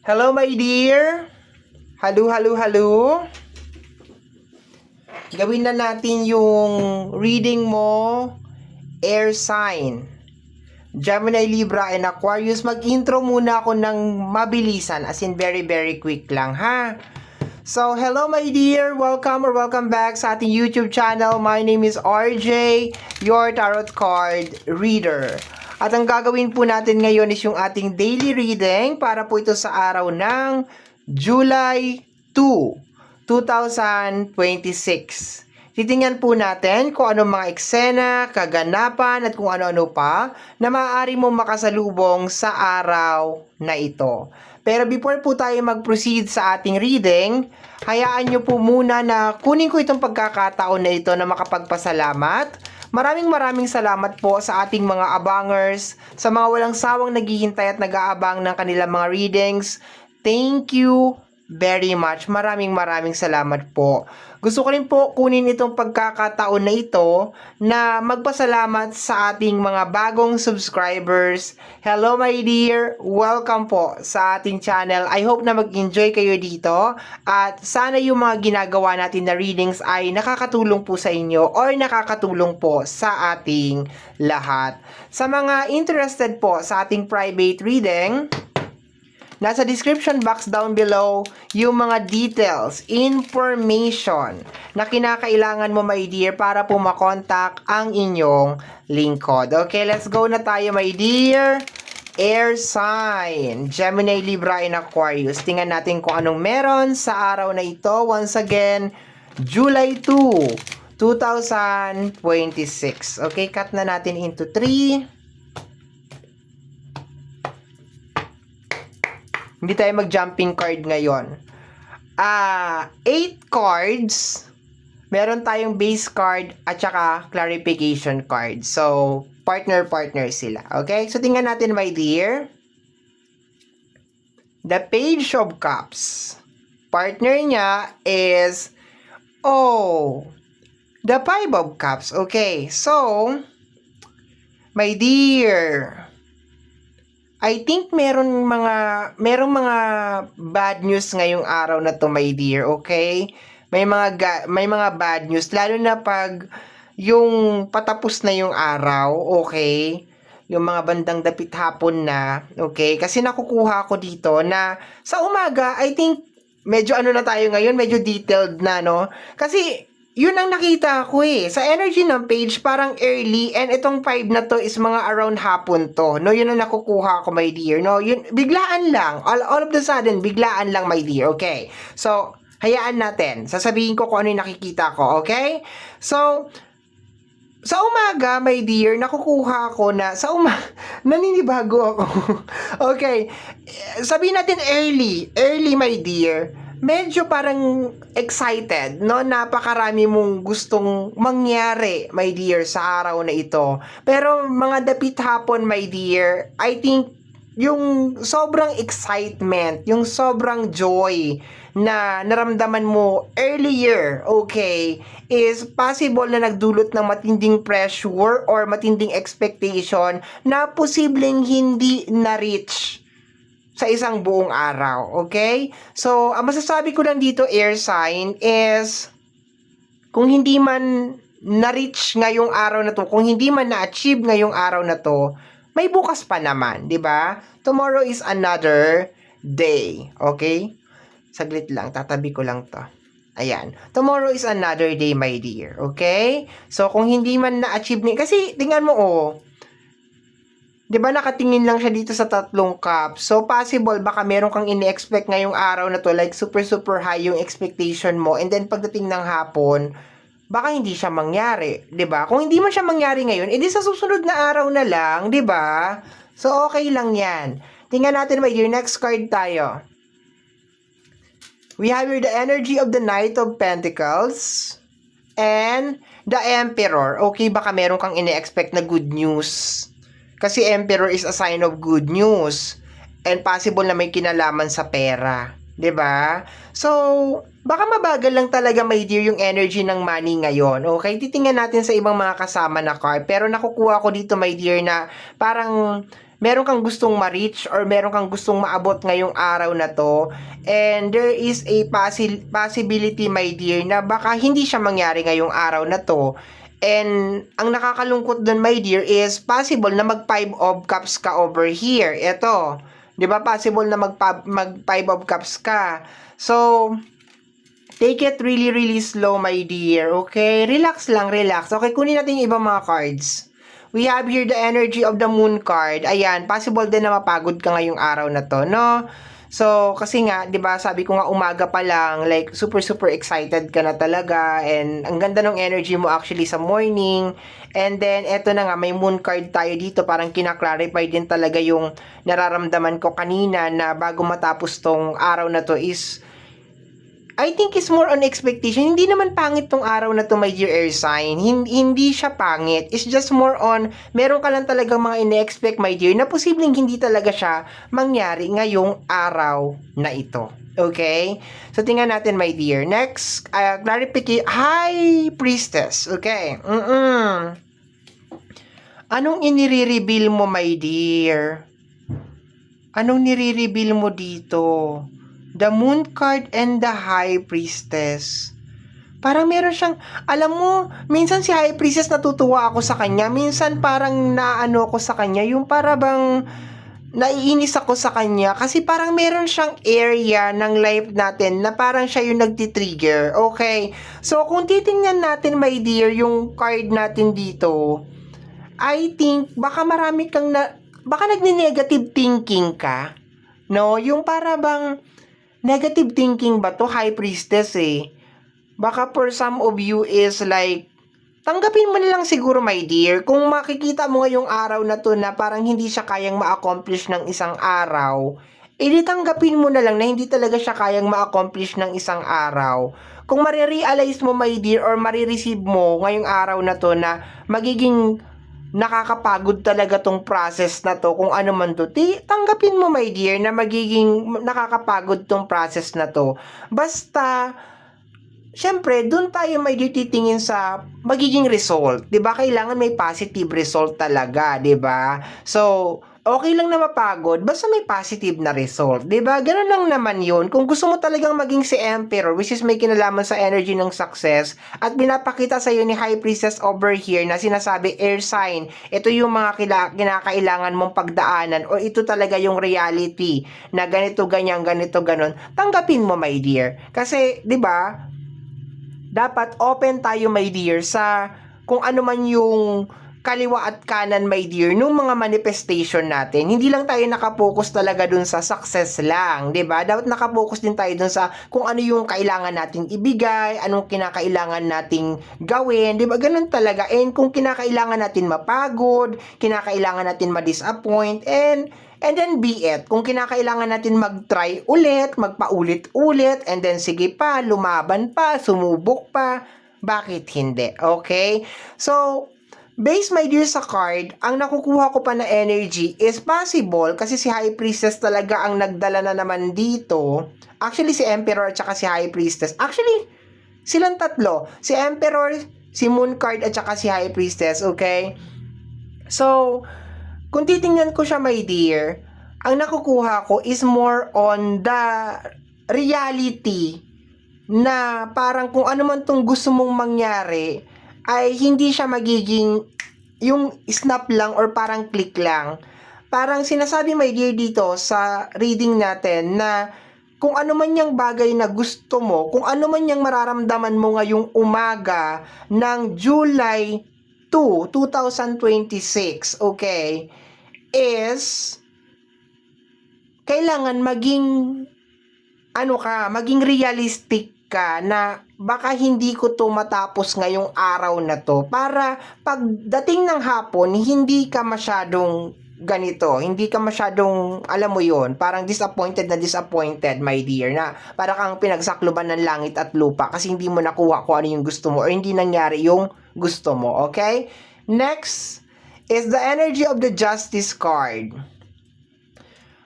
Hello, my dear. Hello, hello, hello. Gawin na natin yung reading mo, air sign. Gemini, Libra, and Aquarius. Mag-intro muna ako ng mabilisan, as in very, very quick lang, ha? So, hello my dear! Welcome or welcome back sa ating YouTube channel. My name is RJ, your tarot card reader. At ang gagawin po natin ngayon is yung ating daily reading para po ito sa araw ng July 2, 2026. Titingnan po natin kung anong mga eksena, kaganapan at kung ano-ano pa na maaari mong makasalubong sa araw na ito. Pero before po tayo mag-proceed sa ating reading, hayaan nyo po muna na kunin ko itong pagkakataon na ito na makapagpasalamat. Maraming salamat po sa ating mga abangers, sa mga walang sawang naghihintay at nag-aabang ng kanilang mga readings. Thank you very much. Maraming salamat po. Gusto ko rin po kunin itong pagkakataon na ito na magpasalamat sa ating mga bagong subscribers. Hello my dear! Welcome po sa ating channel. I hope na mag-enjoy kayo dito at sana yung mga ginagawa natin na readings ay nakakatulong po sa inyo or nakakatulong po sa ating lahat. Sa mga interested po sa ating private reading, nasa description box down below yung mga details, information na kinakailangan mo my dear para po makontak ang inyong lingkod. Okay, let's go na tayo my dear. Air sign, Gemini, Libra, and Aquarius. Tingnan natin kung anong meron sa araw na ito. Once again, July 2, 2026. Okay, cut na natin into 3. Hindi tayo mag-jumping card ngayon. 8 cards. Meron tayong base card at saka clarification card. So, partner sila. Okay? So, tingnan natin, my dear. The Page of Cups. Partner niya is, the Five of Cups. Okay. So, my dear, I think merong mga bad news ngayong araw na to my dear, okay? May mga bad news lalo na pag yung patapos na yung araw, okay? Yung mga bandang dapit hapon na, okay? Kasi nakukuha ko dito na sa umaga, I think medyo na tayo ngayon, medyo detailed na, no? Kasi yun ang nakita ko eh. Sa energy ng page, parang early, and itong 5 na to is mga around hapon to. No, yun ang nakukuha ko, my dear. No, yun, biglaan lang. All of the sudden, biglaan lang, my dear. Okay? So, hayaan natin. Sasabihin ko kung ano yung nakikita ko. Okay? So, sa umaga, my dear, nakukuha ko na naninibago ako. Okay. Sabihin natin early, my dear. Medyo parang excited, no? Napakarami mong gustong mangyari, my dear, sa araw na ito. Pero mga dapit hapon, my dear, I think yung sobrang excitement, yung sobrang joy na naramdaman mo earlier, okay, is possible na nagdulot ng matinding pressure or matinding expectation na posibleng hindi na-reach sa isang buong araw, okay? So, ang masasabi ko lang dito, air sign, is kung hindi man na-reach ngayong araw na to, kung hindi man na-achieve ngayong araw na to, may bukas pa naman, di ba? Tomorrow is another day, okay? Saglit lang, tatabi ko lang to. Ayan. Tomorrow is another day, my dear, okay? So, kung hindi man na-achieve kasi tingnan mo, di ba nakatingin lang siya dito sa 3 cups? So, possible, baka meron kang ini-expect ngayong araw na to, like super high yung expectation mo, and then pagdating ng hapon, baka hindi siya mangyari, di ba? Kung hindi man siya mangyari ngayon, edi sa susunod na araw na lang, di ba? So, okay lang yan. Tingnan natin, my dear, next card tayo. We have here the energy of the Knight of Pentacles and the Emperor. Okay, baka meron kang ini-expect na good news. Kasi Emperor is a sign of good news. And possible na may kinalaman sa pera. 'Di ba? So, baka mabagal lang talaga, my dear, yung energy ng money ngayon. Okay? Titingnan natin sa ibang mga kasama na card. Pero nakukuha ko dito, my dear, na parang meron kang gustong ma-reach or meron kang gustong maabot ngayong araw na to. And there is a possibility, my dear, na baka hindi siya mangyari ngayong araw na to. And ang nakakalungkot dun, my dear, is possible na mag 5 of cups ka over here. Ito, 'di ba? Possible na mag 5 of cups ka. So, take it really, really slow, my dear. Okay? Relax lang, relax. Okay, kunin natin yung ibang mga cards. We have here the energy of the moon card. Ayan, possible din na mapagod ka ngayong araw na to, no? So, kasi nga, 'di ba, sabi ko nga umaga pa lang, like super excited ka na talaga, and ang ganda ng energy mo actually sa morning. And then eto na nga, may moon card tayo dito, parang kina-clarify din talaga yung nararamdaman ko kanina na bago matapos tong araw na to is I think it's more on expectation. Hindi naman pangit tong araw na to, my dear air sign. Hindi siya pangit. It's just more on, meron ka lang talagang mga ine-expect, my dear, na posibleng hindi talaga siya mangyari ngayong araw na ito. Okay? So, tingnan natin, my dear. Next, clarification. High Priestess. Okay. Anong inire-reveal mo, my dear? Anong nire-reveal mo dito? The Moon card and the High Priestess. Parang meron siyang, alam mo, minsan si High Priestess natutuwa ako sa kanya. Minsan parang naano ako sa kanya. Yung para bang naiinis ako sa kanya. Kasi parang meron siyang area ng life natin na parang siya yung nagtitrigger. Okay? So, kung titingnan natin, my dear, yung card natin dito, I think, baka marami kang baka nagni-negative thinking ka. No? Yung para bang, negative thinking ba to, High Priestess eh? Baka for some of you is like, tanggapin mo na lang siguro, my dear. Kung makikita mo ngayong araw na to na parang hindi siya kayang ma-accomplish ng isang araw, edi tanggapin mo na lang na hindi talaga siya kayang ma-accomplish ng isang araw. Kung marirealize mo, my dear, or marireceive mo ngayong araw na to na magiging nakakapagod talaga tong process na to, kung ano man to, tanggapin mo, my dear, na magiging nakakapagod tong process na to. Basta, syempre, dun tayo may titingin sa magiging result. 'Di ba? Kailangan may positive result talaga, 'di ba? So, okay lang na mapagod, basta may positive na result. 'Di ba? Ganun lang naman 'yun. Kung gusto mo talagang maging si Emperor, which is may kinalaman sa energy ng success, at pinapakita sa iyo ni High Priestess over here na sinasabi air sign, ito yung mga kinakailangan mong pagdaanan, o ito talaga yung reality na ganito, ganyan, ganito, ganon. Tanggapin mo, my dear. Kasi, 'di ba? Dapat open tayo, my dear, sa kung ano man yung kaliwa at kanan, my dear, nung mga manifestation natin. Hindi lang tayo nakapokus talaga dun sa success lang, 'di ba? Dapat nakapokus din tayo dun sa kung ano yung kailangan nating ibigay, anong kinakailangan nating gawin, 'di ba? Ganun talaga. And kung kinakailangan natin mapagod, kinakailangan natin ma-disappoint, and then be it. Kung kinakailangan natin mag-try ulit, magpaulit-ulit, and then sige pa, lumaban pa, sumubok pa, bakit hindi? Okay? So, based, my dear, sa card, ang nakukuha ko pa na energy is possible kasi si High Priestess talaga ang nagdala na naman dito. Actually, si Emperor at saka si High Priestess. Actually, silang tatlo. Si Emperor, si Moon card at saka si High Priestess, okay? So, kung titingnan ko siya, my dear, ang nakukuha ko is more on the reality na parang kung ano man tong gusto mong mangyari, ay hindi siya magiging yung snap lang or parang click lang. Parang sinasabi, my dear, dito sa reading natin na kung ano man yung bagay na gusto mo, kung ano man yung mararamdaman mo ngayong umaga ng July 2, 2026, okay, is kailangan maging maging realistic ka na baka hindi ko to matapos ngayong araw na to, para pagdating ng hapon hindi ka masyadong ganito, hindi ka masyadong, alam mo yon, parang disappointed, my dear, na para kang pinagsakloban ng langit at lupa kasi hindi mo nakuha kung ano yung gusto mo or hindi nangyari yung gusto mo. Okay? Next is the energy of the Justice card.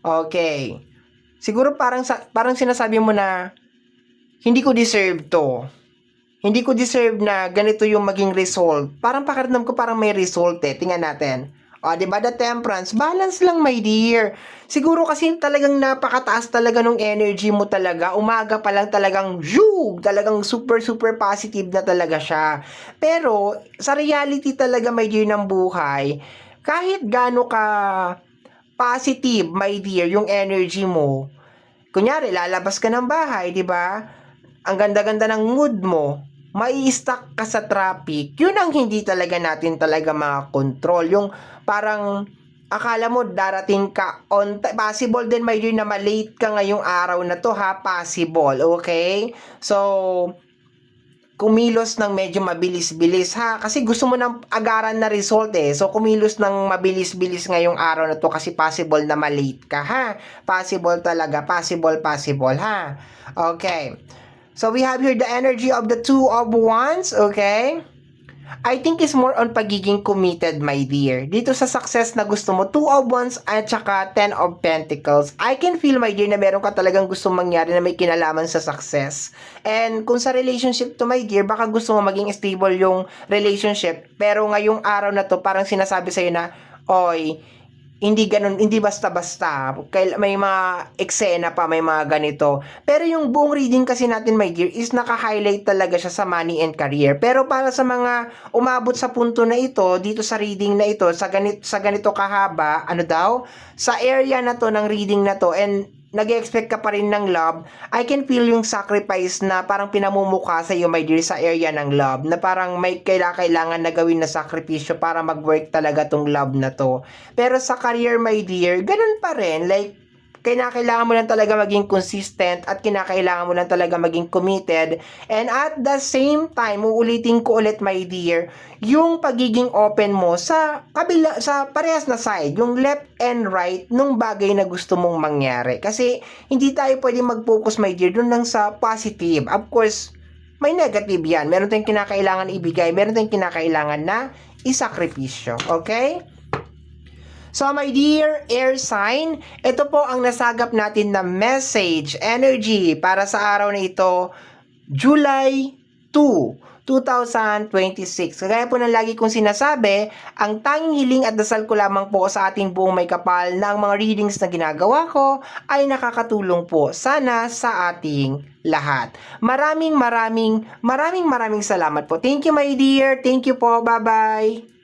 Okay. Siguro parang sinasabi mo na hindi ko deserve to. Hindi ko deserve na ganito yung maging result. Parang pakiramdam ko parang may result eh. Tingnan natin. O, di ba, the temperance, balance lang, my dear. Siguro kasi talagang napakataas talaga nung energy mo talaga. Umaga pa lang talagang, talagang super, super positive na talaga siya. Pero, sa reality talaga, my dear, ng buhay, kahit gaano ka positive, my dear, yung energy mo, kunyari, lalabas ka ng bahay, di ba? Ang ganda-ganda ng mood mo, mai-stuck ka sa traffic, yun ang hindi talaga natin talaga makakontrol. Yung parang akala mo darating ka on time. Possible din, my dear, na malate ka ngayong araw na to, ha? Possible, okay? So, kumilos ng medyo mabilis-bilis, ha? Kasi gusto mo ng agaran na result, eh. So, kumilos ng mabilis-bilis ngayong araw na to kasi possible na malate ka, ha? Possible talaga. Possible, possible, ha? Okay. So, we have here the energy of the Two of Wands, okay? I think it's more on pagiging committed, my dear. Dito sa success na gusto mo, Two of Wands at saka Ten of Pentacles. I can feel, my dear, na meron ka talagang gustong mangyari na may kinalaman sa success. And kung sa relationship to, my dear, baka gusto mo maging stable yung relationship. Pero ngayong araw na to, parang sinasabi sa'yo na, oy, hindi ganun, hindi basta-basta. May mga eksena pa, may mga ganito. Pero yung buong reading kasi natin, my dear, is naka-highlight talaga siya sa money and career. Pero para sa mga umabot sa punto na ito, dito sa reading na ito, sa ganito kahaba, ano daw? Sa area na to, ng reading na to, and nag-expect ka pa rin ng love, I can feel yung sacrifice na parang pinamumukha sa iyo, my dear, sa area ng love, na parang may kailangan na gawin na sakripisyo para mag-work talaga tong love na to. Pero sa career, my dear, ganun pa rin, like, kinakailangan mo lang talaga maging consistent at kinakailangan mo lang talaga maging committed. And at the same time, uulitin ko ulit, my dear, yung pagiging open mo sa kabila, sa parehas na side, yung left and right nung bagay na gusto mong mangyari. Kasi hindi tayo pwede mag-focus, my dear, dun lang sa positive. Of course, may negative yan. Meron tayong kinakailangan ibigay, meron tayong kinakailangan na isakripisyo. Okay? So, my dear air sign, ito po ang nasagap natin na message, energy para sa araw na ito, July 2, 2026. Kagaya po ng lagi kong sinasabi, ang tanging hiling at dasal ko lamang po sa ating buong may kapal na ang mga readings na ginagawa ko ay nakakatulong po sana sa ating lahat. Maraming salamat po. Thank you, my dear. Thank you po. Bye-bye.